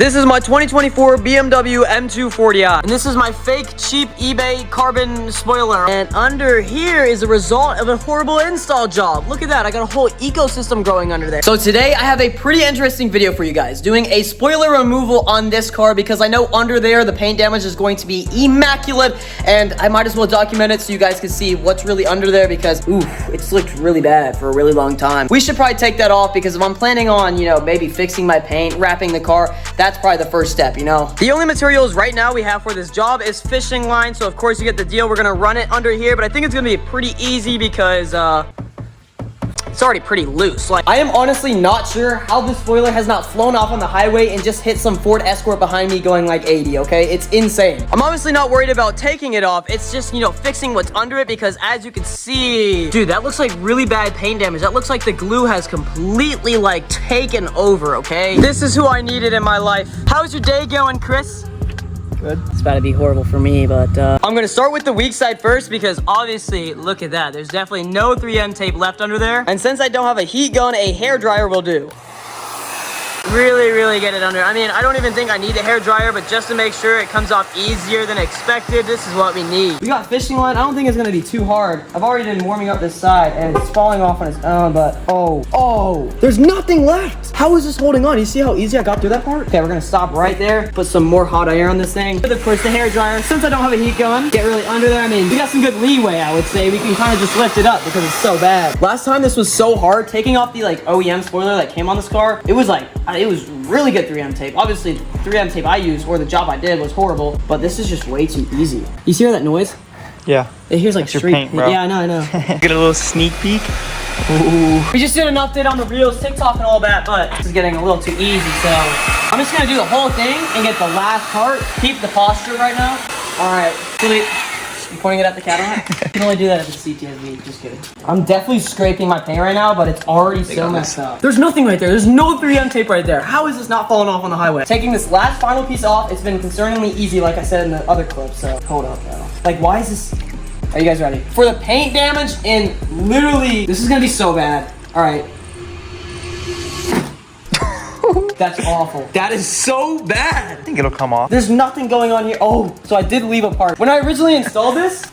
This is my 2024 BMW M240i, and this is my fake, cheap eBay carbon spoiler. And under here is a result of a horrible install job. Look at that, I got a whole ecosystem growing under there. So today, I have a pretty interesting video for you guys, doing a spoiler removal on this car, because I know under there, the paint damage is going to be immaculate, and I might as well document it so you guys can see what's really under there, because, oof, it's looked really bad for a really long time. We should probably take that off, because if I'm planning on, you know, maybe fixing my paint, wrapping the car, that's probably the first step, you know? The only materials right now we have for this job is fishing line, so of course you get the deal. We're gonna run it under here, but I think it's gonna be pretty easy because, it's already pretty loose. Like, I am honestly not sure how this spoiler has not flown off on the highway and just hit some Ford Escort behind me going like 80, okay? It's insane. I'm obviously not worried about taking it off. It's just, you know, fixing what's under it, because as you can see, dude, that looks like really bad paint damage. That looks like the glue has completely, like, taken over, okay? This is who I needed in my life. How's your day going, Chris? Good. It's about to be horrible for me, but I'm gonna start with the weak side first, because obviously, look at that. There's definitely no 3M tape left under there. And since I don't have a heat gun, a hair dryer will do. Really get it under. I mean, I don't even think I need a hair dryer, but just to make sure it comes off easier than expected, this is what we need. We got fishing line. I don't think it's gonna be too hard. I've already been warming up this side and it's falling off on its own, but oh, there's nothing left. How is this holding on? You see how easy I got through that part? Okay, we're gonna stop right there, put some more hot air on this thing. Of course, the hair dryer. Since I don't have a heat gun, get really under there. I mean, we got some good leeway, I would say. We can kind of just lift it up because it's so bad. Last time this was so hard, taking off the like OEM spoiler that came on this car, it was like, it was really good 3M tape. Obviously, 3M tape I used, or the job I did, was horrible, but this is just way too easy. You hear that noise? Yeah. It hears like street paint, bro. Yeah, I know. Get a little sneak peek. Ooh. We just did an update on the reels, TikTok and all that, but this is getting a little too easy, so I'm just gonna do the whole thing and get the last part. Keep the posture right now. All right, you pointing it at the Cadillac? You can only do that if it's CTSV, just kidding. I'm definitely scraping my paint right now, but it's already so messed up. There's nothing right there. There's no 3M tape right there. How is this not falling off on the highway? Taking this last final piece off, it's been concerningly easy, like I said in the other clip, so hold up now. Like, why is this? Are you guys ready? For the paint damage, and literally, this is gonna be so bad. All right. That's awful. That is so bad. I think it'll come off. There's nothing going on here. Oh, so I did leave a part. When I originally installed this,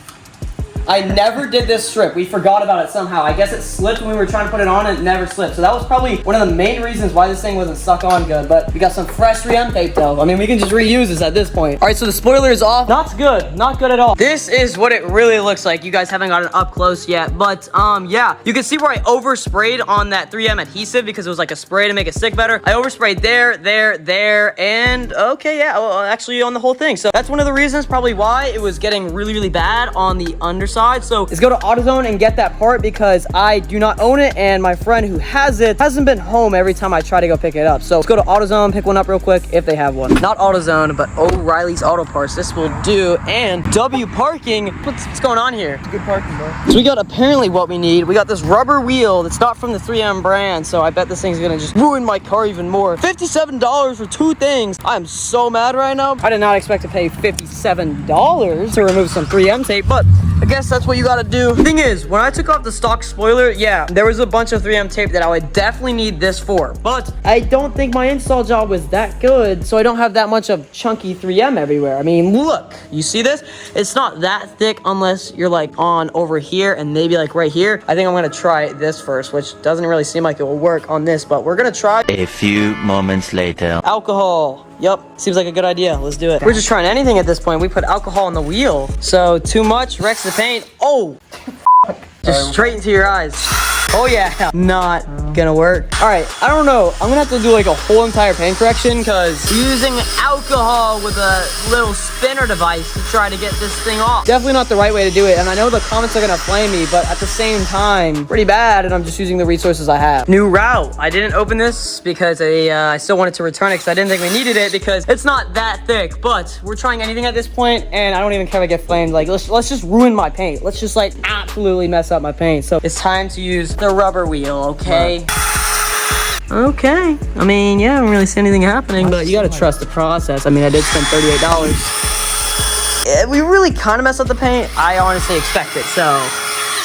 I never did this strip. We forgot about it somehow. I guess it slipped when we were trying to put it on and it never slipped. So that was probably one of the main reasons why this thing wasn't stuck on good. But we got some fresh 3M tape though. I mean, we can just reuse this at this point. All right, so the spoiler is off. Not good at all. This is what it really looks like. You guys haven't gotten up close yet, but yeah. You can see where I oversprayed on that 3M adhesive because it was like a spray to make it stick better. I oversprayed there, and okay, yeah, well, actually on the whole thing. So that's one of the reasons probably why it was getting really bad on the underside. So let's go to AutoZone and get that part, because I do not own it, and my friend who has it hasn't been home every time I try to go pick it up. So let's go to AutoZone, pick one up real quick if they have one. Not AutoZone, but O'Reilly's Auto Parts. This will do. And W Parking. What's going on here? Good parking, bro. So we got apparently what we need. We got this rubber wheel that's not from the 3M brand, so I bet this thing's gonna just ruin my car even more. $57 for two things. I am so mad right now. I did not expect to pay $57 to remove some 3M tape, but I guess that's what you gotta do. The thing is, when I took off the stock spoiler, yeah, there was a bunch of 3M tape that I would definitely need this for, but I don't think my install job was that good, so I don't have that much of chunky 3M everywhere. I mean, look, you see this? It's not that thick unless you're like on over here and maybe like right here. I think I'm gonna try this first, which doesn't really seem like it will work on this, but we're gonna try. A few moments later. Alcohol. Yep, seems like a good idea. Let's do it. We're just trying anything at this point. We put alcohol on the wheel. So too much wrecks the paint. Oh, just straight into your eyes. Oh yeah, not gonna work. All right, I don't know. I'm gonna have to do like a whole entire paint correction, because using alcohol with a little spinner device to try to get this thing off. Definitely not the right way to do it. And I know the comments are gonna flame me, but at the same time, pretty bad. And I'm just using the resources I have. New route. I didn't open this because I still wanted to return it because I didn't think we needed it, because it's not that thick. But we're trying anything at this point, and I don't even care if I get flamed. Like, let's just ruin my paint. Let's just like absolutely mess up my paint. So it's time to use the rubber wheel, okay? Okay. I mean, yeah, I don't really see anything happening, but you gotta trust the process. I mean, I did spend $38. We really kind of messed up the paint. I honestly expect it, so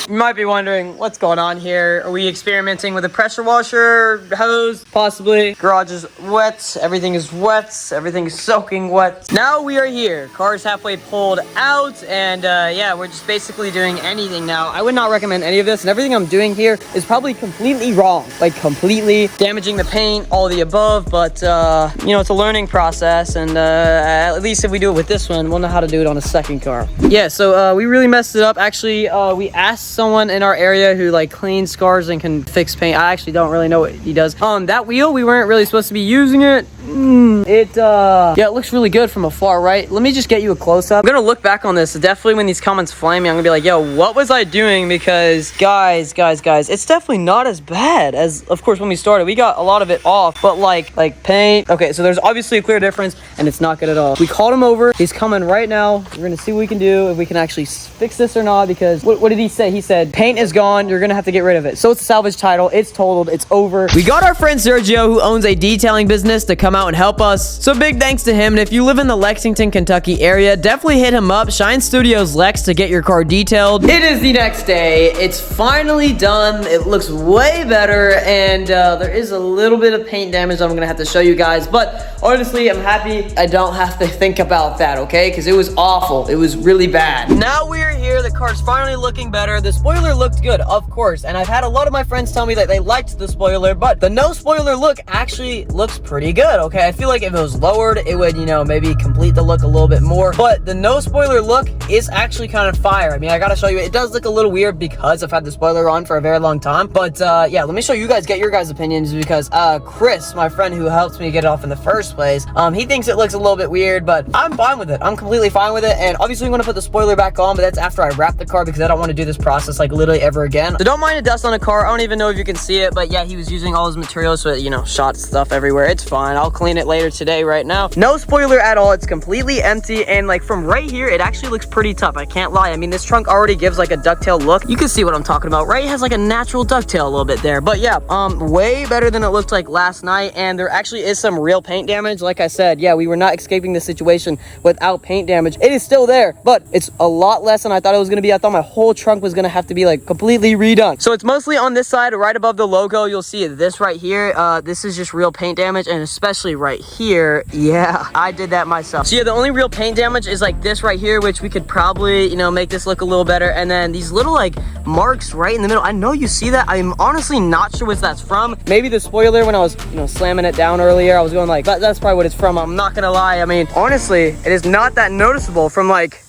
You might be wondering what's going on here. Are we experimenting with a pressure washer, hose? Possibly. Garage is wet. Everything is wet. Everything is soaking wet. Now we are here. Car is halfway pulled out, and yeah, we're just basically doing anything now. I would not recommend any of this, and everything I'm doing here is probably completely wrong. Like completely damaging the paint, all the above, but you know, it's a learning process, and at least if we do it with this one, we'll know how to do it on a second car. Yeah, so we really messed it up. Actually, we asked someone in our area who like cleans cars and can fix paint. I actually don't really know what he does. That wheel, we weren't really supposed to be using it. Yeah, it looks really good from afar, right? Let me just get you a close-up. I'm gonna look back on this. Definitely when these comments flame me, I'm gonna be like, yo, what was I doing? Because guys, it's definitely not as bad as, of course, when we started. We got a lot of it off, but like paint. Okay, so there's obviously a clear difference, and it's not good at all. We called him over. He's coming right now. We're gonna see what we can do, if we can actually fix this or not, because what did he say? He said, paint is gone. You're gonna have to get rid of it. So it's a salvage title. It's totaled. It's over. We got our friend Sergio, who owns a detailing business, to come out and help us. So big thanks to him. And if you live in the Lexington, Kentucky area, definitely hit him up, Shine Studios Lex, to get your car detailed. It is the next day. It's finally done. It looks way better, and there is a little bit of paint damage I'm gonna have to show you guys, but honestly, I'm happy I don't have to think about that, okay? Because it was awful. It was really bad. Now we're here. The car's finally looking better. The spoiler looked good, of course, and I've had a lot of my friends tell me that they liked the spoiler, but the no spoiler look actually looks pretty good, okay? I feel like if it was lowered, it would, you know, maybe complete the look a little bit more, but the no spoiler look is actually kind of fire. I mean, I gotta show you, it does look a little weird because I've had the spoiler on for a very long time, but yeah, let me show you guys, get your guys' opinions, because Chris, my friend who helped me get it off in the first place, he thinks it looks a little bit weird, but I'm fine with it. I'm completely fine with it, and obviously I'm gonna put the spoiler back on, but that's after I wrap the car, because I don't want to do this process like literally ever again. So don't mind the dust on the car. I don't even know if you can see it, but yeah, he was using all his materials, so it, you know, shot stuff everywhere. It's fine. I'll clean it later today. Right now, no spoiler at all. It's completely empty, and like from right here, it actually looks pretty tough. I can't lie. I mean, this trunk already gives like a ducktail look. You can see what I'm talking about, right? It has like a natural ducktail a little bit there, but yeah, way better than it looked like last night. And there actually is some real paint damage. Like I said, yeah, we were not escaping the situation without paint damage. It is still there, but it's a lot less than I thought it was going to be. I thought my whole trunk was going to have to be like completely redone. So it's mostly on this side, right above the logo. You'll see this right here. This is just real paint damage, and especially right here. Yeah, I did that myself. So yeah, the only real paint damage is like this right here, which we could probably, you know, make this look a little better. And then these little like marks right in the middle. I know you see that. I'm honestly not sure what that's from. Maybe the spoiler, when I was, you know, slamming it down earlier, I was going like, that's probably what it's from. I'm not gonna lie. I mean, honestly, it is not that noticeable from like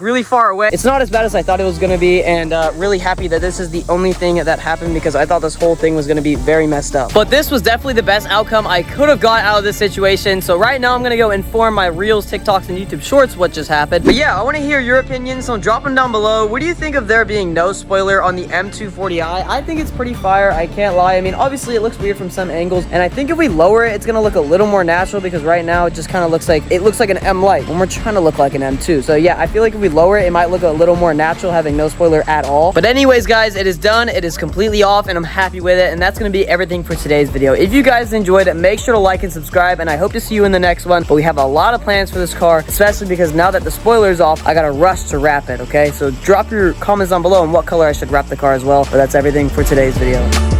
really far away. It's not as bad as I thought it was gonna be, and really happy that this is the only thing that happened, because I thought this whole thing was gonna be very messed up. But this was definitely the best outcome I could have got out of this situation. So right now I'm gonna go inform my Reels, TikToks, and YouTube Shorts what just happened. But yeah, I wanna hear your opinions, so drop them down below. What do you think of there being no spoiler on the M240i? I think it's pretty fire, I can't lie. I mean, obviously it looks weird from some angles, and I think if we lower it, it's gonna look a little more natural, because right now it just kind of looks like, it looks like an M Light when we're trying to look like an M2. So yeah, I feel like if we lower it, it might look a little more natural having no spoiler at all. But anyways, guys, it is done. It is completely off, and I'm happy with it. And that's going to be everything for today's video. If you guys enjoyed it, make sure to like and subscribe, and I hope to see you in the next one. But we have a lot of plans for this car, especially because now that the spoiler is off, I got to rush to wrap it, okay? So drop your comments down below on what color I should wrap the car as well. But that's everything for today's video.